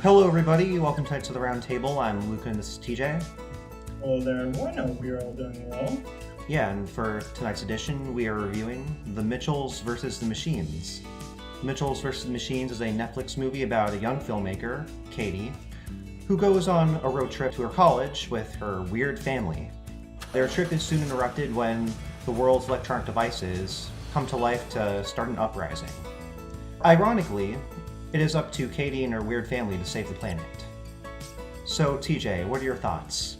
Hello, everybody. Welcome tonight to the round table. I'm Luca, and this is TJ. Hello there, everyone. I hope you're all doing well. Yeah, and for tonight's edition, we are reviewing The Mitchells vs. the Machines. Mitchells vs. the Machines is a Netflix movie about a young filmmaker, Katie, who goes on a road trip to her college with her weird family. Their trip is soon interrupted when the world's electronic devices come to life to start an uprising. Ironically, it is up to Katie and her weird family to save the planet. So, TJ, what are your thoughts?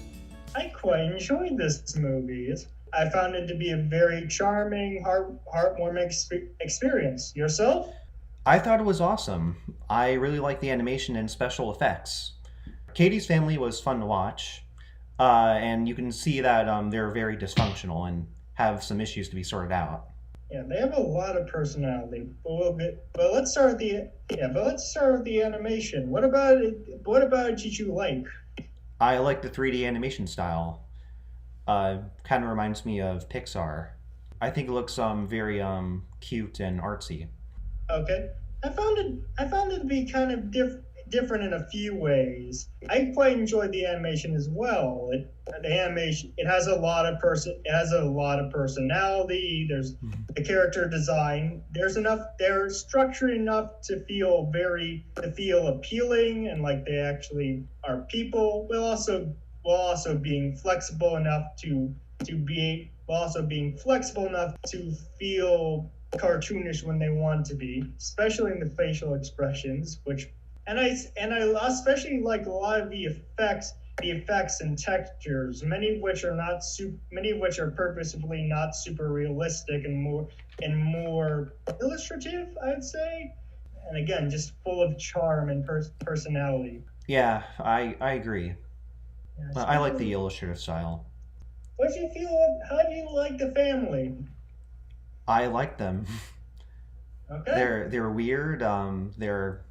I quite enjoyed this movie. I found it to be a very charming, heartwarming experience. Yourself? I thought it was awesome. I really liked the animation and special effects. Katie's family was fun to watch, and you can see that they're very dysfunctional and have some issues to be sorted out. Yeah, they have a lot of personality. But let's start with the animation. What about it? What about it did you like? I like the 3D animation style. Kind of reminds me of Pixar. I think it looks very cute and artsy. Okay, I found it to be kind of different in a few ways. I quite enjoyed the animation as well. It has a lot of personality. There's the character design. They're structured enough to feel appealing and like they actually are people, while also being flexible enough to feel cartoonish when they want to be, especially in the facial expressions, and I especially like a lot of the effects and textures, many of which are purposefully not super realistic and more illustrative, I'd say, and again just full of charm and personality. Yeah, I agree. Yeah, I like the illustrative style. What do you feel? How do you like the family? I like them. Okay. They're weird. They're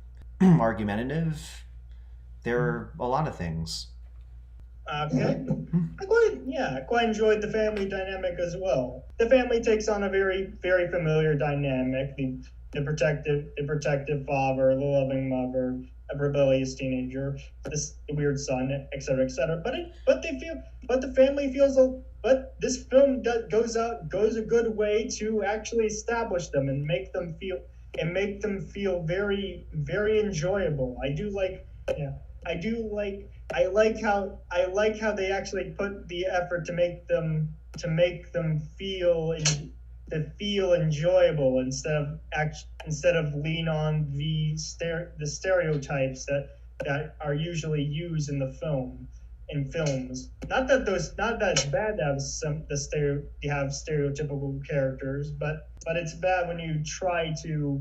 argumentative. They're a lot of things. Okay. I quite enjoyed the family dynamic as well. The family takes on a very, very familiar dynamic. The protective father, the loving mother, a rebellious teenager, the weird son, etc., etc. But this film goes a good way to actually establish them and make them feel very, very enjoyable. I like how they actually put the effort to make them feel enjoyable instead of lean on the stereotypes that are usually used in films. Not that it's bad to have stereotypical characters, but it's bad when you try to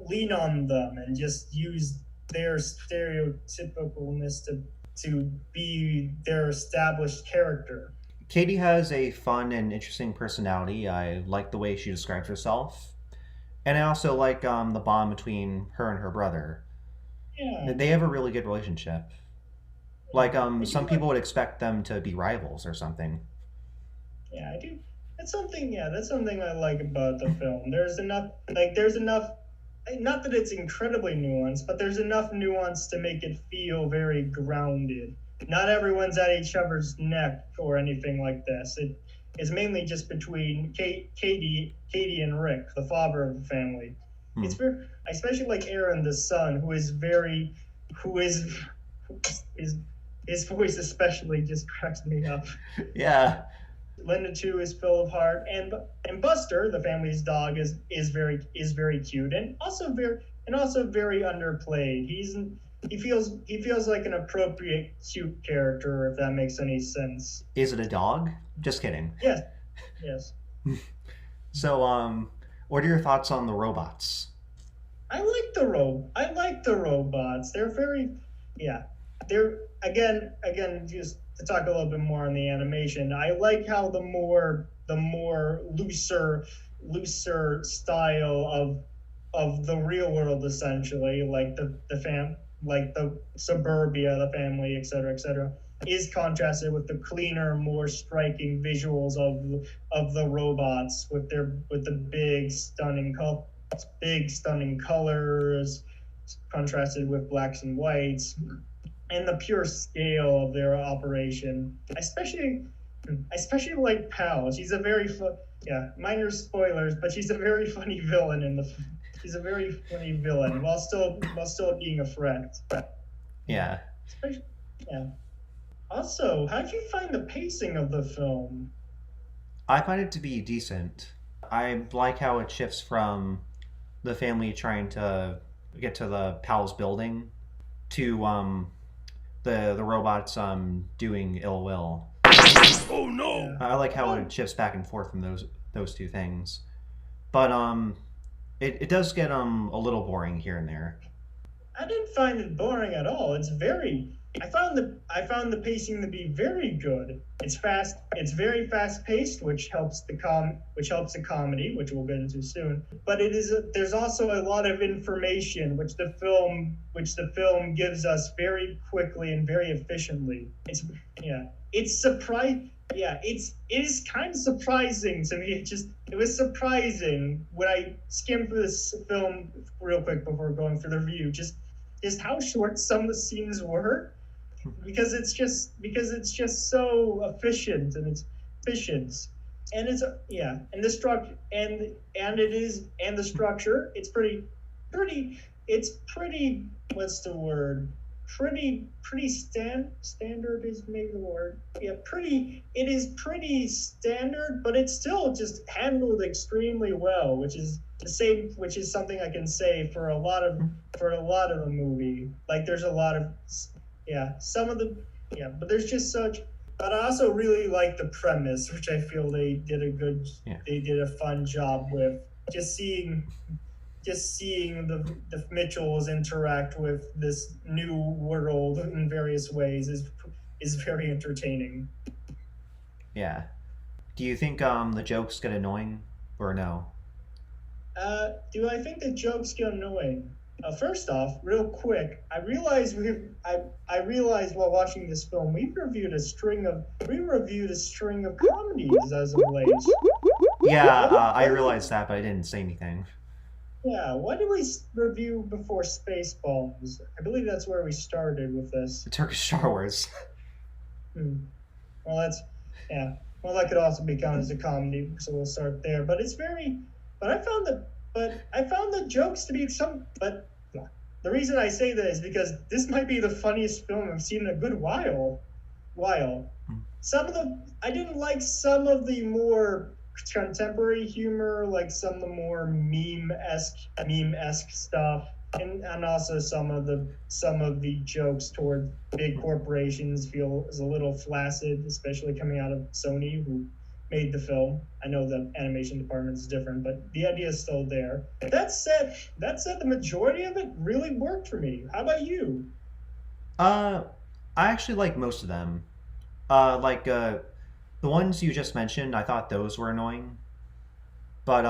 lean on them and just use their stereotypicalness to be their established character. Katie has a fun and interesting personality. I like the way she describes herself. And I also like the bond between her and her brother. Yeah. They have a really good relationship. Like, some people would expect them to be rivals or something. Yeah, I do. That's something I like about the film. There's enough, not that it's incredibly nuanced, but there's enough nuance to make it feel very grounded. Not everyone's at each other's neck or anything like this. It is mainly just between Katie and Rick, the father of the family. It's very, I especially like Aaron, the son, his voice especially just cracks me up. Yeah. Linda too is full of heart, and Buster, the family's dog, is very cute and also very underplayed. He feels like an appropriate cute character, if that makes any sense. Is it a dog? Just kidding. Yes. So, what are your thoughts on the robots? I like the robots. They're very, yeah. They're again just to talk a little bit more on the animation. I like how the more looser style of the real world, essentially, like the suburbia, the family, etc., is contrasted with the cleaner, more striking visuals of the robots with the big stunning colors, contrasted with blacks and whites, and the pure scale of their operation. Especially like Pal. She's a very yeah, minor spoilers, but she's a very funny villain in the. She's a very funny villain while still being a threat. Yeah. Yeah. Also, how did you find the pacing of the film? I find it to be decent. I like how it shifts from the family trying to get to the pal's building to the robots doing ill will. Oh no! I like how it shifts back and forth from those two things. But it does get a little boring here and there. I didn't find it boring at all. It's very. I found the pacing to be very good. It's fast. It's very fast paced, which helps the comedy, which we'll get into soon. But there's also a lot of information which the film gives us very quickly and very efficiently. It's surprising. Yeah, it is kind of surprising to me. It was surprising when I skimmed through this film real quick before going through the review. Just how short some of the scenes were, because it's just so efficient, and the structure and the structure. It's pretty. What's the word? Pretty standard is maybe the word. Yeah, it is pretty standard, but it's still just handled extremely well, which is something I can say for a lot of the movie. Like there's a lot of but there's just such. But I also really like the premise, which I feel they did a fun job with. Just seeing the Mitchells interact with this new world in various ways is very entertaining. Yeah. Do you think the jokes get annoying or no? Do I think the jokes get annoying? First off, real quick, I realized while watching this film we reviewed a string of comedies as of late. Yeah, I realized that, but I didn't say anything. Yeah, what did we review before Spaceballs? I believe that's where we started with this. The Turkish Star Wars. Well, that could also be counted as a comedy, so we'll start there. But I found the jokes to be some. But the reason I say that is because this might be the funniest film I've seen in a good while. I didn't like some of the more contemporary humor, like some of the more meme-esque stuff, and also some of the jokes toward big corporations feel is a little flaccid, especially coming out of Sony, who made the film. I know the animation department is different, but the idea is still there. That said, the majority of it really worked for me. How about you? I actually like most of them. The ones you just mentioned, I thought those were annoying, but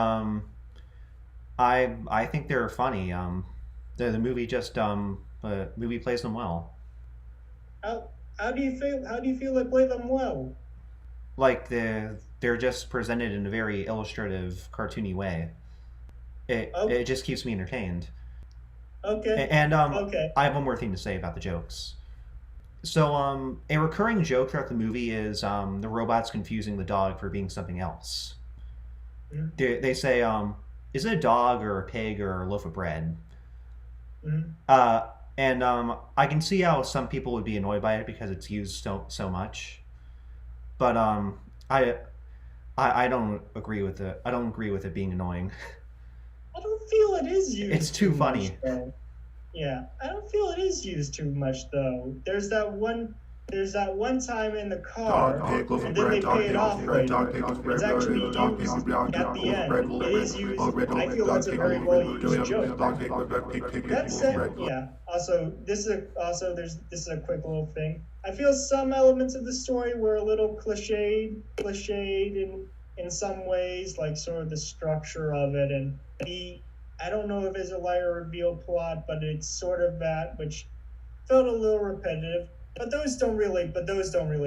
I think they're funny. The movie movie plays them well. How do you feel they play them well? Like they're just presented in a very illustrative, cartoony way. It just keeps me entertained. Okay. And okay. I have one more thing to say about the jokes. So, a recurring joke throughout the movie is the robots confusing the dog for being something else. Mm-hmm. They say, is it a dog or a pig or a loaf of bread? Mm-hmm. And I can see how some people would be annoyed by it because it's used so much. But I don't agree with it. I don't agree with it being annoying. I don't feel it is used. It's too funny. Much, yeah, I don't feel it is used too much though. There's that one time in the car, and then they pay it off later. It's actually used at the end. It is used. I feel that's a very well used joke. That said, yeah. Also, this is a quick little thing. I feel some elements of the story were a little cliched in some ways, like sort of the structure of it and I don't know if it's a liar reveal plot, but it's sort of that, which felt a little repetitive. But those don't really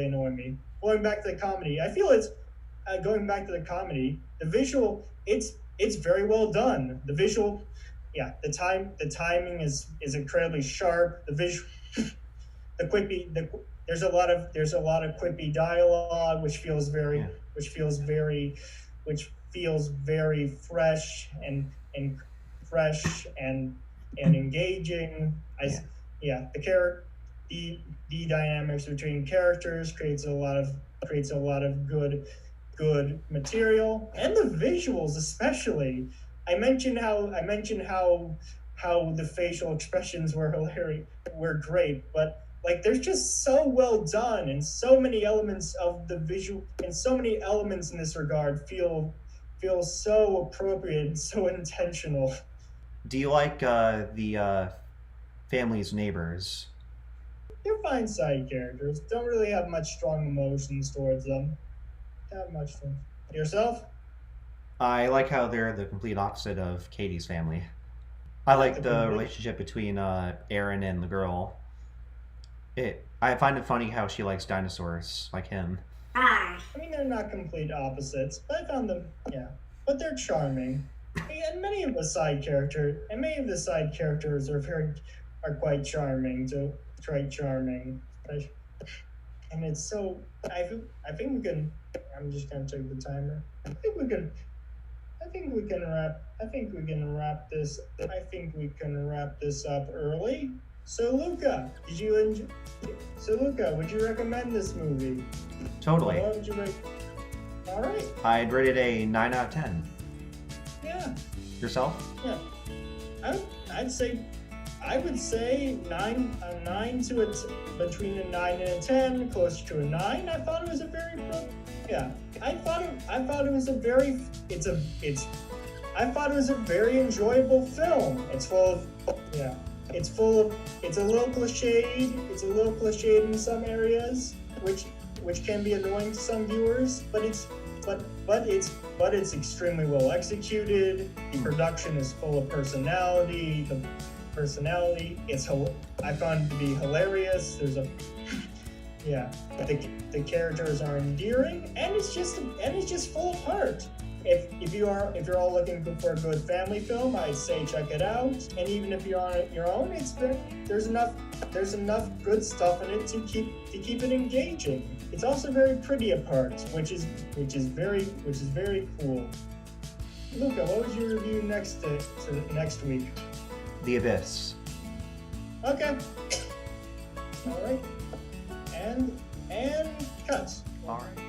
annoy me. Going back to the comedy, I feel it's the visual. It's very well done. The visual, the timing is incredibly sharp. The visual, the quippy, there's a lot of quippy dialogue, which feels very Yeah. which feels very fresh and fresh and engaging. The dynamics between characters creates a lot of good material, and the visuals especially. I mentioned how the facial expressions were hilarious, were great, but like they're just so well done, and so many elements of the visual and so many elements in this regard feel so appropriate and so intentional. Do you like the family's neighbors? They're fine side characters. Don't really have much strong emotions towards them. Not much fun. Yourself? I like how they're the complete opposite of Katie's family. I like the relationship between Aaron and the girl. I find it funny how she likes dinosaurs, like him. I mean, they're not complete opposites, but I found them, but they're charming. And many of the side characters are quite charming. And it's so. I think we can. I'm just gonna check the timer. I think we can wrap this. I think we can wrap this up early. So Luca, would you recommend this movie? Totally. What would you rate? All right. I'd rate it a 9 out of 10. Yeah. Yourself? Yeah. I would say between a 9 and a 10, close to a 9. I thought it was a very enjoyable film. It's a little cliched in some areas, which can be annoying to some viewers, but it's extremely well executed. The production is full of personality. I found it to be hilarious. The characters are endearing, and it's just full of heart. If you're all looking for a good family film, I'd say check it out. And even if you're on your own, there's enough good stuff in it to keep it engaging. It's also very pretty at parts, which is very cool. Luca, what was your review next week? The Abyss. Okay. All right. And cuts. All right.